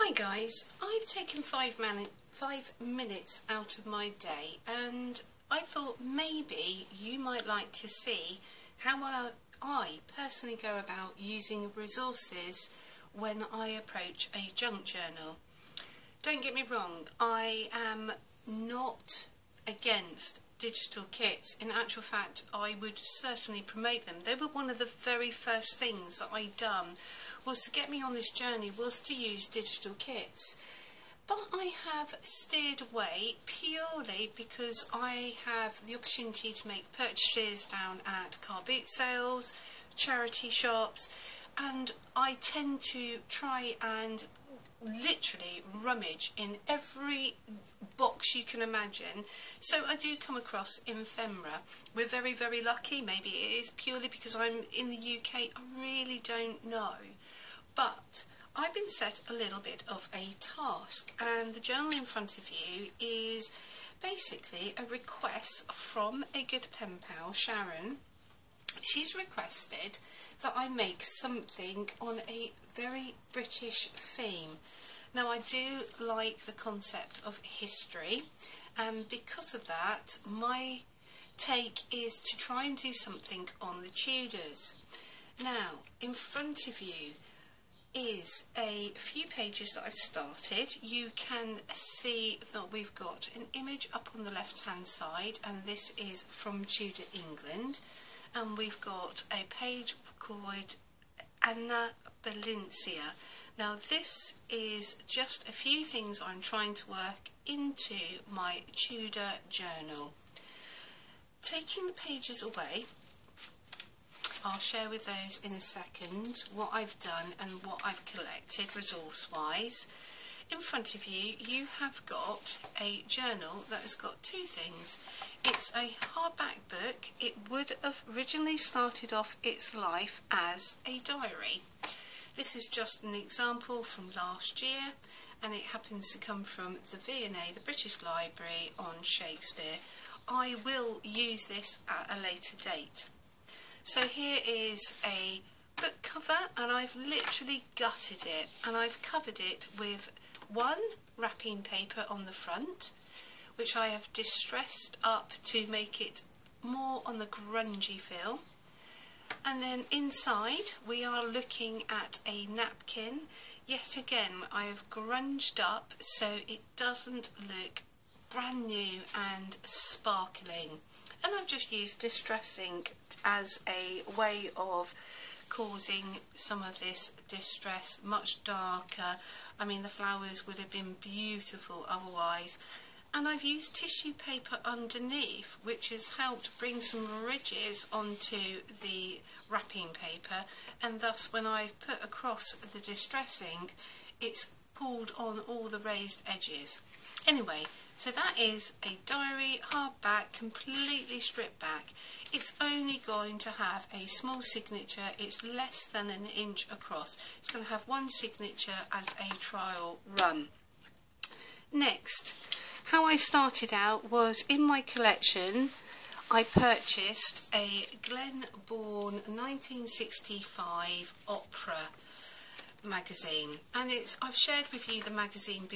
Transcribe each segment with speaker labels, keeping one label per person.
Speaker 1: Hi guys, I've taken 5 minutes out of my day and I thought maybe you might like to see how I personally go about using resources when I approach a junk journal. Don't get me wrong, I am not against digital kits. In actual fact, I would certainly promote them. They were one of the very first things that I done was to get me on this journey, was to use digital kits. But I have steered away purely because I have the opportunity to make purchases down at car boot sales, charity shops, and I tend to try and literally rummage in every box you can imagine. So I do come across ephemera. We're very, very lucky. Maybe it is purely because I'm in the UK, I really don't know. But I've been set a little bit of a task, and the journal in front of you is basically a request from a good pen pal, Sharon. She's requested that I make something on a very British theme. Now, I do like the concept of history, and because of that, my take is to try and do something on the Tudors. Now, in front of you is a few pages that I've started. You can see that we've got an image up on the left hand side, and this is from Tudor England, and we've got a page called Anna Valencia. Now this is just a few things I'm trying to work into my Tudor journal. Taking the pages away, I'll share with those in a second what I've done and what I've collected resource wise. In front of you, you have got a journal that has got two things. It's a hardback book. It would have originally started off its life as a diary. This is just an example from last year, and it happens to come from the V&A, the British Library, on Shakespeare. I will use this at a later date. So here is a book cover, and I've literally gutted it, and I've covered it with one wrapping paper on the front, which I have distressed up to make it more on the grungy feel. And then inside we are looking at a napkin. Yet again, I have grunged up so it doesn't look brand new and sparkling. And I've just used distressing as a way of causing some of this distress much darker. I mean, the flowers would have been beautiful otherwise. And I've used tissue paper underneath, which has helped bring some ridges onto the wrapping paper, and thus when I've put across the distressing, it's pulled on all the raised edges. Anyway, so that is a diary, hardback, completely stripped back. It's only going to have a small signature. It's less than an inch across. It's going to have one signature as a trial run. Next, how I started out was in my collection. I purchased a Glenbourne 1965 opera magazine, and I've shared with you the magazine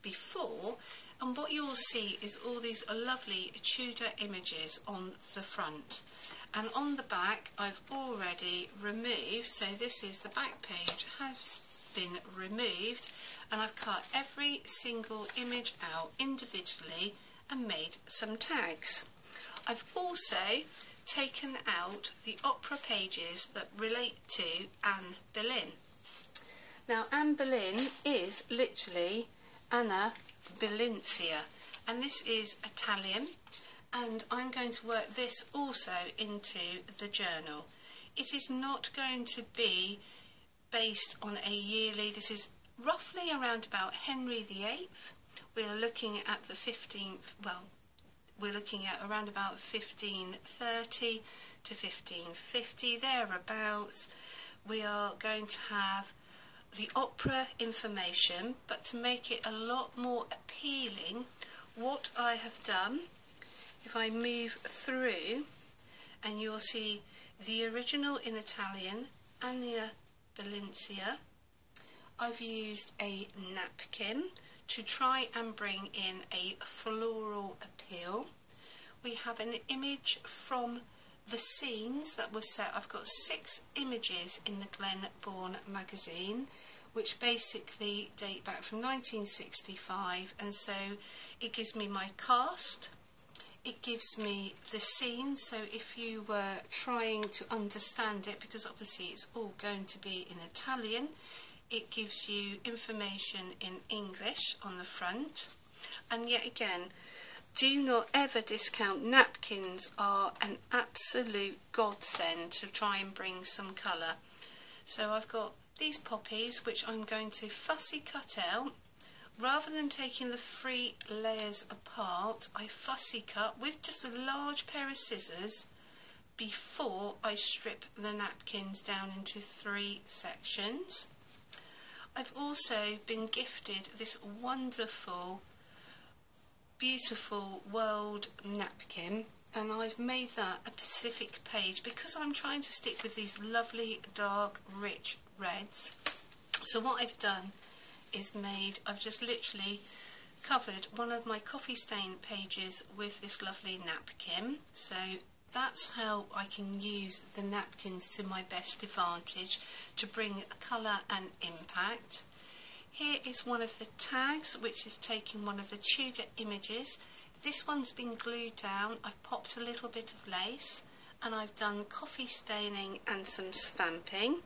Speaker 1: before, and what you'll see is all these lovely Tudor images on the front, and on the back I've already removed, so this is the back page has been removed, and I've cut every single image out individually and made some tags. I've also taken out the opera pages that relate to Anne Boleyn. Now, Anne Boleyn is literally Anna Valencia, and this is Italian, and I'm going to work this also into the journal. It is not going to be based on a yearly. This is roughly around about Henry VIII. We're looking at the 15th, well, we're looking at around about 1530 to 1550, thereabouts. We are going to have the opera information, but to make it a lot more appealing, what I have done, if I move through, and you'll see the original in Italian, Anna Valencia, I've used a napkin to try and bring in a floral appeal. We have an image from the scenes that were set. I've got 6 images in the Glenbourne magazine, which basically date back from 1965, and so it gives me my cast, it gives me the scene, so if you were trying to understand it, because obviously it's all going to be in Italian, it gives you information in English on the front. And yet again, do not ever discount napkins, are an absolute godsend to try and bring some colour. So I've got these poppies which I'm going to fussy cut out. Rather than taking the 3 layers apart, I fussy cut with just a large pair of scissors before I strip the napkins down into 3 sections. I've also been gifted this wonderful, beautiful World napkin, and I've made that a Pacific page because I'm trying to stick with these lovely dark rich reds. So what I've done is I've just literally covered one of my coffee stain pages with this lovely napkin. So that's how I can use the napkins to my best advantage to bring colour and impact. Here is one of the tags, which is taking one of the Tudor images. This one's been glued down. I've popped a little bit of lace and I've done coffee staining and some stamping.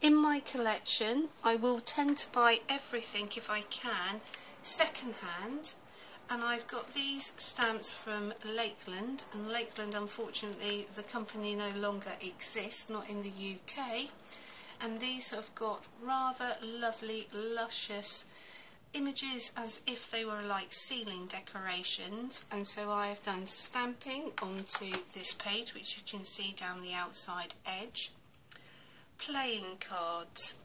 Speaker 1: In my collection, I will tend to buy everything, if I can, second hand, and I've got these stamps from Lakeland, and Lakeland, unfortunately, the company no longer exists, not in the UK, and these have got rather lovely, luscious images as if they were like ceiling decorations, and so I have done stamping onto this page, which you can see down the outside edge. Playing cards.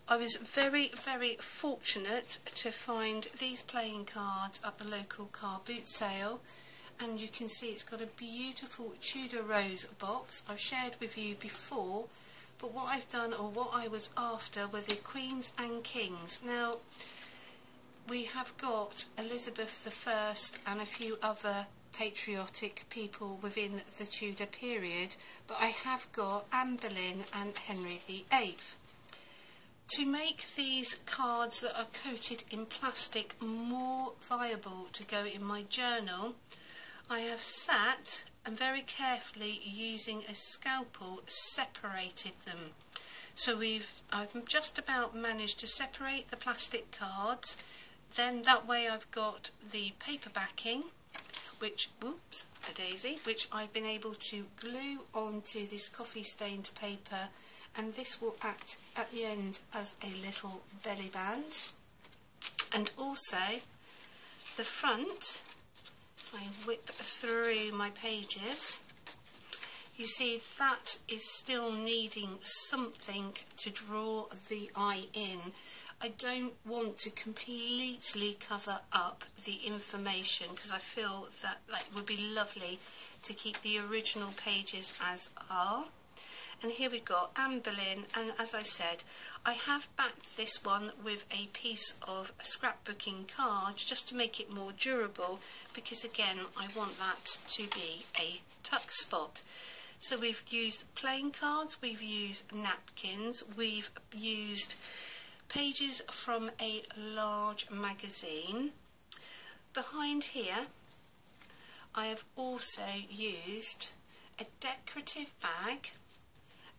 Speaker 1: I was very, very fortunate to find these playing cards at the local car boot sale, and you can see it's got a beautiful Tudor rose box. I've shared with you before, but what I've done, or what I was after, were the Queens and Kings. Now, we have got Elizabeth I and a few other patriotic people within the Tudor period, but I have got Anne Boleyn and Henry VIII. To make these cards that are coated in plastic more viable to go in my journal, I have sat and very carefully, using a scalpel, separated them. So I've just about managed to separate the plastic cards. Then that way I've got the paper backing, which, whoops, a daisy, which I've been able to glue onto this coffee stained paper, and this will act at the end as a little belly band. And also the front, I whip through my pages, you see that is still needing something to draw the eye in. I don't want to completely cover up the information because I feel that would be lovely to keep the original pages as are. And here we've got Anne Boleyn, and as I said, I have backed this one with a piece of scrapbooking card just to make it more durable, because again I want that to be a tuck spot. So we've used playing cards, we've used napkins, we've used pages from a large magazine. Behind here I have also used a decorative bag,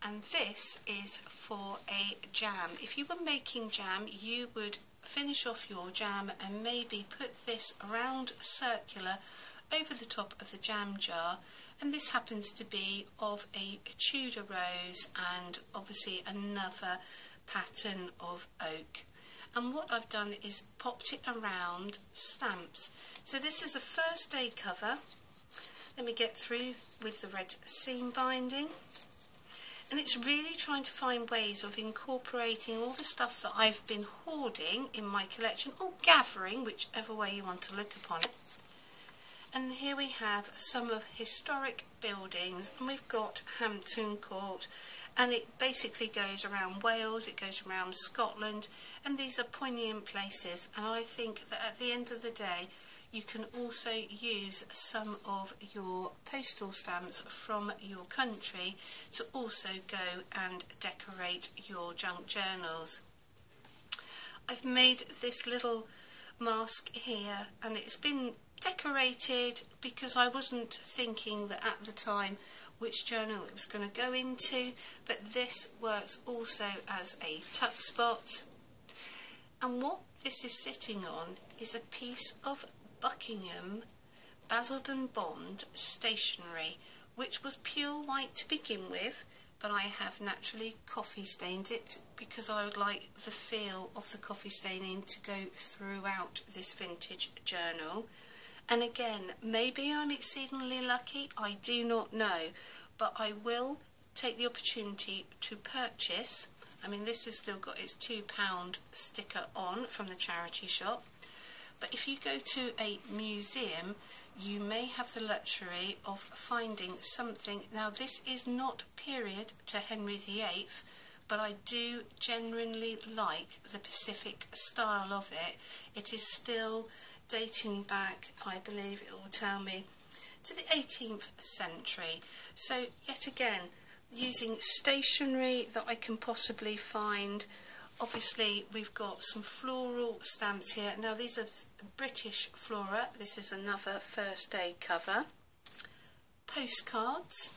Speaker 1: and this is for a jam. If you were making jam, you would finish off your jam and maybe put this round circular over the top of the jam jar, and this happens to be of a Tudor rose and obviously another pattern of oak. And what I've done is popped it around stamps. So this is a first day cover. Let me get through with the red seam binding. And it's really trying to find ways of incorporating all the stuff that I've been hoarding in my collection, or gathering, whichever way you want to look upon it. And here we have some of historic buildings, and we've got Hampton Court, and it basically goes around Wales, it goes around Scotland, and these are poignant places, and I think that at the end of the day you can also use some of your postal stamps from your country to also go and decorate your junk journals. I've made this little mask here, and it's been decorated because I wasn't thinking that at the time which journal it was going to go into, but this works also as a tuck spot. And what this is sitting on is a piece of Buckingham Basildon Bond stationery, which was pure white to begin with, but I have naturally coffee stained it because I would like the feel of the coffee staining to go throughout this vintage journal. And again, maybe I'm exceedingly lucky, I do not know, but I will take the opportunity to purchase, I mean this has still got its £2 sticker on from the charity shop, but if you go to a museum you may have the luxury of finding something. Now this is not period to Henry VIII, but I do genuinely like the Pacific style of it. It is still dating back, I believe it will tell me, to the 18th century. So yet again, using stationery that I can possibly find. Obviously we've got some floral stamps here. Now these are British flora, this is another first aid cover. Postcards,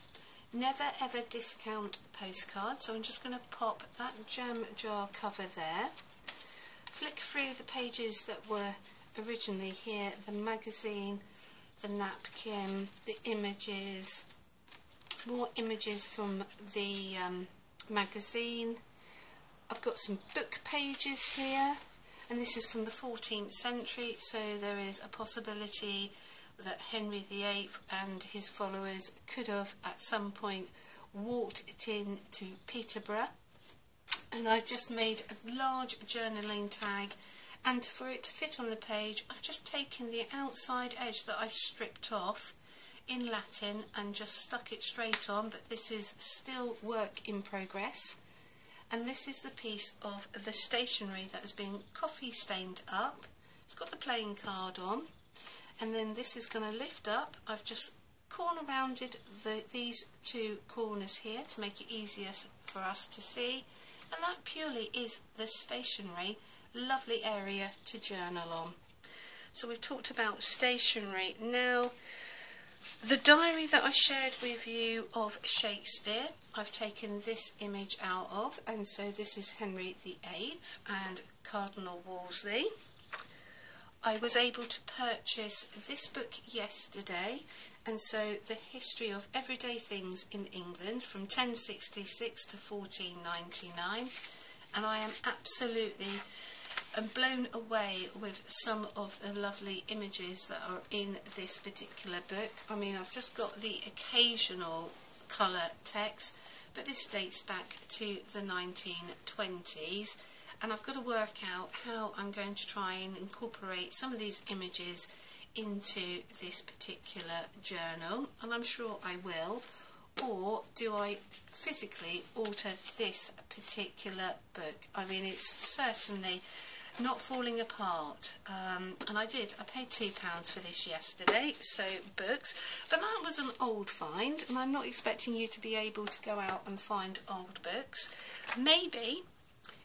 Speaker 1: never ever discount postcards, so I'm just going to pop that jam jar cover there. Flick through the pages that were originally here, the magazine, the napkin, the images, more images from the magazine. I've got some book pages here, and this is from the 14th century, so there is a possibility that Henry VIII and his followers could have at some point walked it in to Peterborough. And I've just made a large journaling tag, and for it to fit on the page I've just taken the outside edge that I've stripped off in Latin and just stuck it straight on, but this is still work in progress. And this is the piece of the stationery that has been coffee stained up. It's got the playing card on, and then this is going to lift up. I've just corner rounded these two corners here to make it easier for us to see, and that purely is the stationery. Lovely area to journal on. So we've talked about stationery. Now the diary that I shared with you of Shakespeare, I've taken this image out of, and so this is Henry VIII and Cardinal Wolsey. I was able to purchase this book yesterday, and so the history of everyday things in England from 1066 to 1499, and I am absolutely blown away with some of the lovely images that are in this particular book. I mean, I've just got the occasional colour text, but this dates back to the 1920s, and I've got to work out how I'm going to try and incorporate some of these images into this particular journal, and I'm sure I will. Or do I physically alter this particular book? I mean, it's certainly not falling apart, and I paid £2 for this yesterday, so books, but that was an old find, and I'm not expecting you to be able to go out and find old books. Maybe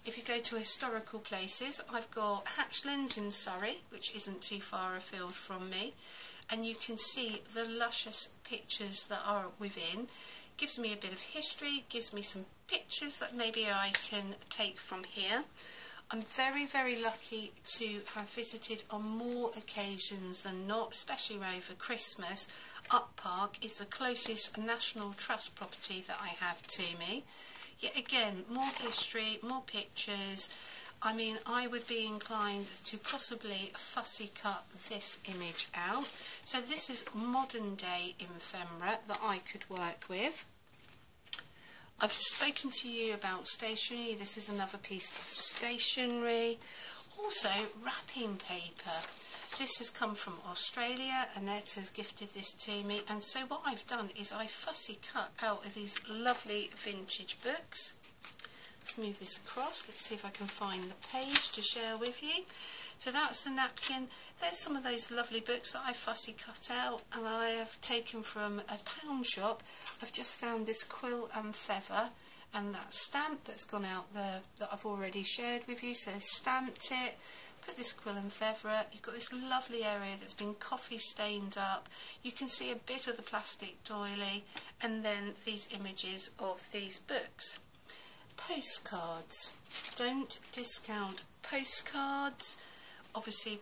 Speaker 1: if you go to historical places, I've got Hatchlands in Surrey, which isn't too far afield from me, and you can see the luscious pictures that are within. Gives me a bit of history, gives me some pictures that maybe I can take from here. I'm very, very lucky to have visited on more occasions than not, especially over Christmas. Up Park is the closest National Trust property that I have to me. Yet again, more history, more pictures. I mean, I would be inclined to possibly fussy cut this image out. So this is modern day ephemera that I could work with. I've spoken to you about stationery. This is another piece of stationery. Also, wrapping paper. This has come from Australia. Annette has gifted this to me, and so what I've done is I fussy cut out of these lovely vintage books. Let's move this across. Let's see if I can find the page to share with you. So that's the napkin. There's some of those lovely books that I fussy cut out, and I have taken from a pound shop. I've just found this quill and feather, and that stamp that's gone out there that I've already shared with you. So stamped it, put this quill and feather. You've got this lovely area that's been coffee stained up. You can see a bit of the plastic doily, and then these images of these books. Postcards. Don't discount postcards. Obviously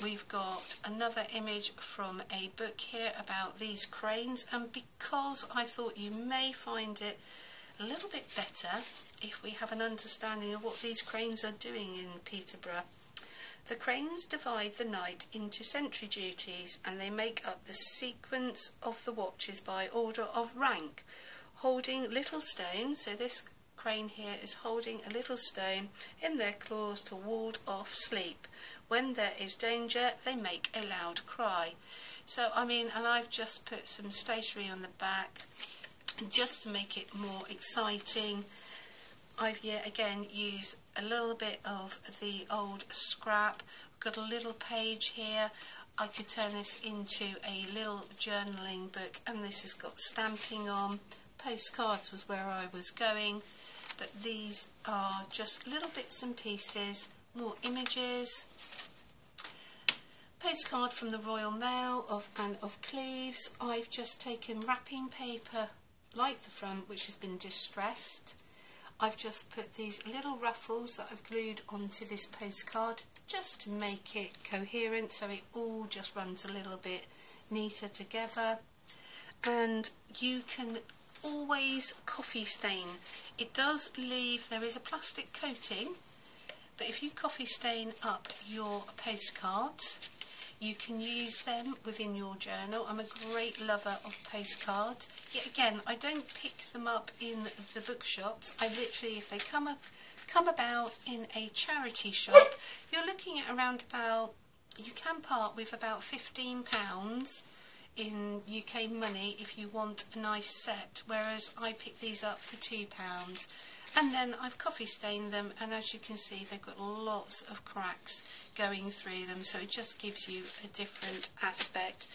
Speaker 1: we've got another image from a book here about these cranes, and because I thought you may find it a little bit better if we have an understanding of what these cranes are doing in Peterborough. The cranes divide the night into sentry duties, and they make up the sequence of the watches by order of rank, holding little stones. So this crane here is holding a little stone in their claws to ward off sleep. When there is danger, they make a loud cry. So I mean, and I've just put some stationery on the back just to make it more exciting. I've yet again used a little bit of the old scrap. I've got a little page here. I could turn this into a little journaling book, and this has got stamping on. Postcards was where I was going, but these are just little bits and pieces, more images. Postcard from the Royal Mail of Anne of Cleves. I've just taken wrapping paper like the front, which has been distressed. I've just put these little ruffles that I've glued onto this postcard just to make it coherent, so it all just runs a little bit neater together. And you can always coffee stain. It does leave, there is a plastic coating, but if you coffee stain up your postcards, you can use them within your journal. I'm a great lover of postcards. Yet again, I don't pick them up in the bookshops. I literally, if they come about in a charity shop, you're looking at around about, you can part with about £15 in UK money if you want a nice set, whereas I pick these up for £2. And then I've coffee stained them, and as you can see, they've got lots of cracks going through them, so it just gives you a different aspect.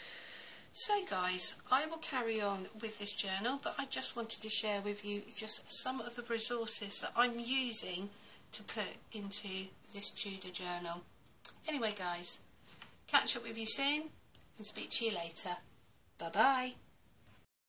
Speaker 1: So guys, I will carry on with this journal, but I just wanted to share with you just some of the resources that I'm using to put into this Tudor journal. Anyway guys, catch up with you soon and speak to you later. Bye bye.